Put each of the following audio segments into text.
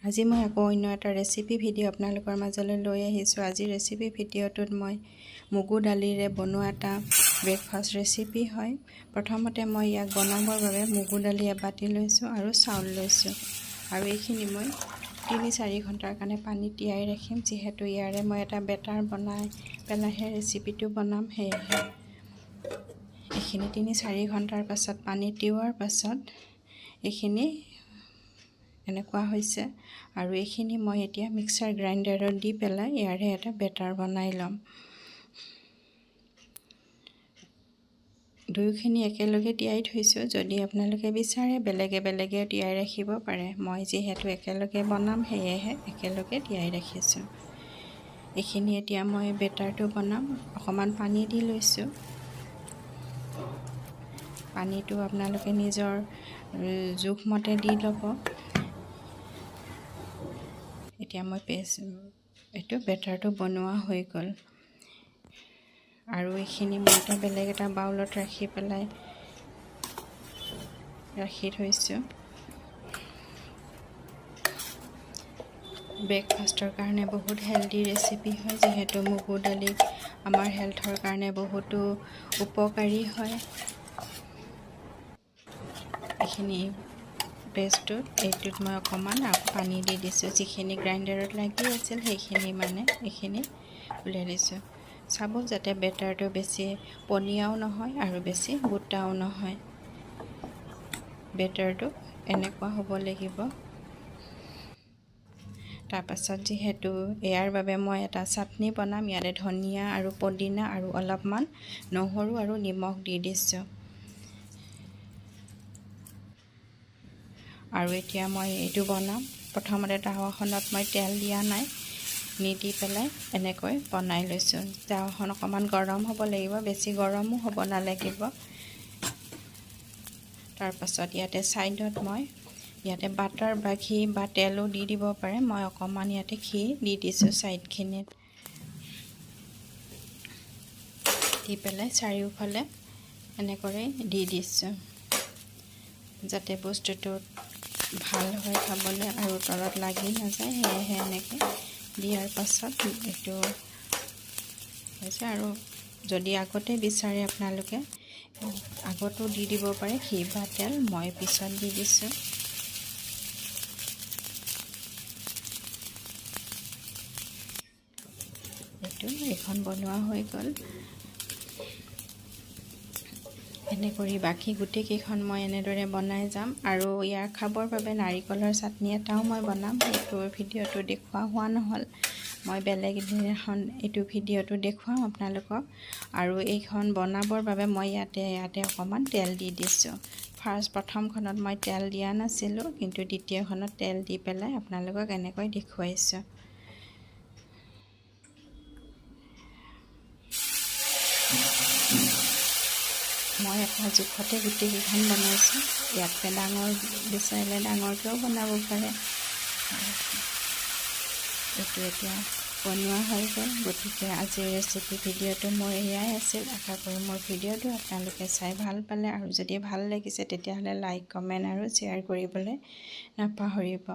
আজি মই আকৌ অন্য এটা ৰেচিপি ভিডিঅ' আপোনালোকৰ মাজলৈ লৈ আহিছোঁ। আজি ৰেচিপি ভিডিঅ'টোত মই মগু দালিৰে বনোৱা এটা ব্ৰেকফাষ্ট ৰেচিপি হয়। প্ৰথমতে মই ইয়াক বনাবৰ বাবে মগু দালি এবাতি লৈছোঁ আৰু চাউল লৈছোঁ। আৰু এইখিনি মই ৩-৪ ঘণ্টাৰ কাৰণে পানীত তিয়াই ৰাখিম, যিহেতু ইয়াৰে মই এটা বেটাৰ বনাই পেলাইহে ৰেচিপিটো বনাম। সেয়েহে এইখিনি ৩-৪ ঘণ্টাৰ পাছত পানীত তিওৱাৰ পাছত এইখিনি এনেকুৱা হৈছে। আৰু এইখিনি মই এতিয়া মিক্সাৰ গ্ৰাইণ্ডাৰত দি পেলাই ইয়াৰে এটা বেটাৰ বনাই ল'ম। দুয়োখিনি একেলগে তিয়াই থৈছোঁ। যদি আপোনালোকে বিচাৰে বেলেগে বেলেগে তিয়াই ৰাখিব পাৰে। মই যিহেতু একেলগে বনাম সেয়েহে একেলগে তিয়াই ৰাখিছোঁ। এইখিনি এতিয়া মই বেটাৰটো বনাম। অকণমান পানী দি লৈছোঁ। পানীটো আপোনালোকে নিজৰ জোখমতে দি ল'ব। এতিয়া মই এইটো বেটাৰটো বনোৱা হৈ গ'ল। আৰু এইখিনি মই বেলেগ এটা বাউলত ৰাখি থৈছোঁ। ব্ৰেকফাষ্টৰ কাৰণে বহুত হেল্ডি ৰেচিপি হয়, যিহেতু মগু দালি আমাৰ হেল্থৰ কাৰণে বহুতো উপকাৰী হয়। এইখিনি এইটোত মই অকণমান পানী দি দিছোঁ। যিখিনি গ্ৰাইণ্ডাৰত লাগি আছিল সেইখিনি এইখিনি উলিয়াই দিছোঁ। চাব যাতে বেটাৰটো বেছি পনীয়াও নহয় আৰু বেছি গোটাও নহয়। বেটাৰটো এনেকুৱা হ'ব লাগিব। তাৰপাছত যিহেতু ইয়াৰ বাবে মই এটা চাটনি বনাম, ইয়াতে ধনিয়া আৰু পদিনা আৰু অলপমান নহৰু আৰু নিমখ দি দিছোঁ। আৰু এতিয়া মই এইটো বনাম। প্ৰথমতে টাৱাখনত মই তেল দিয়া নাই, নিদি পেলাই এনেকৈ বনাই লৈছোঁ। টাৱাখন অকণমান গৰম হ'ব লাগিব, বেছি গৰমো হ'ব নালাগিব। তাৰপাছত ইয়াতে ছাইডত মই বাটাৰ বা ঘি বা তেলো দি দিব পাৰে। মই অকণমান ইয়াতে ঘি দি দিছোঁ ছাইডখিনিত। দি পেলাই চাৰিওফালে এনেকৈ দি দিছোঁ, যাতে বস্তুটো ভাল হয় খাবলৈ আৰু তলত লাগি নাযায়। সেয়েহে এনেকৈ দিয়াৰ পাছত এইটো হৈছে। আৰু যদি আগতে বিচাৰে আপোনালোকে আগতো দি দিব পাৰে ঘি বা তেল। মই পিছত দি দিছোঁ। এইখন বনোৱা হৈ গ'ল। এনে কৰি বাকী গোটেইকেইখন মই এনেদৰে বনাই যাম। আৰু ইয়াৰ খাবৰ বাবে নাৰিকলৰ চাটনি এটাও মই বনাম। সেইটো ভিডিঅ'টো দেখুওৱা হোৱা নহ'ল। মই বেলেগ এদিনাখন এইটো ভিডিঅ'টো দেখুৱাম আপোনালোকক। আৰু এইখন বনাবৰ বাবে মই ইয়াতে অকণমান তেল দি দিছোঁ। প্ৰথমখনত মই তেল দিয়া নাছিলোঁ, কিন্তু দ্বিতীয়খনত তেল দি পেলাই আপোনালোকক এনেকৈ দেখুৱাইছোঁ। মই এটা জোখতে গোটেইকেইখন বনাইছোঁ। ইয়াতকৈ ডাঙৰ বিচাৰিলে ডাঙৰকৈও বনাব পাৰে। এইটো এতিয়া বনোৱা হৈ গ'ল। গতিকে আজিৰ ৰেচিপি ভিডিঅ'টো মোৰ এয়াই আছিল। আশা কৰোঁ মোৰ ভিডিঅ'টো আপোনালোকে চাই ভাল পালে। আৰু যদি ভাল লাগিছে তেতিয়াহ'লে লাইক, কমেণ্ট আৰু শ্বেয়াৰ কৰিবলৈ নাপাহৰিব।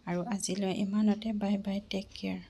আৰু আজিলৈ ইমানতে। Bye bye, take care.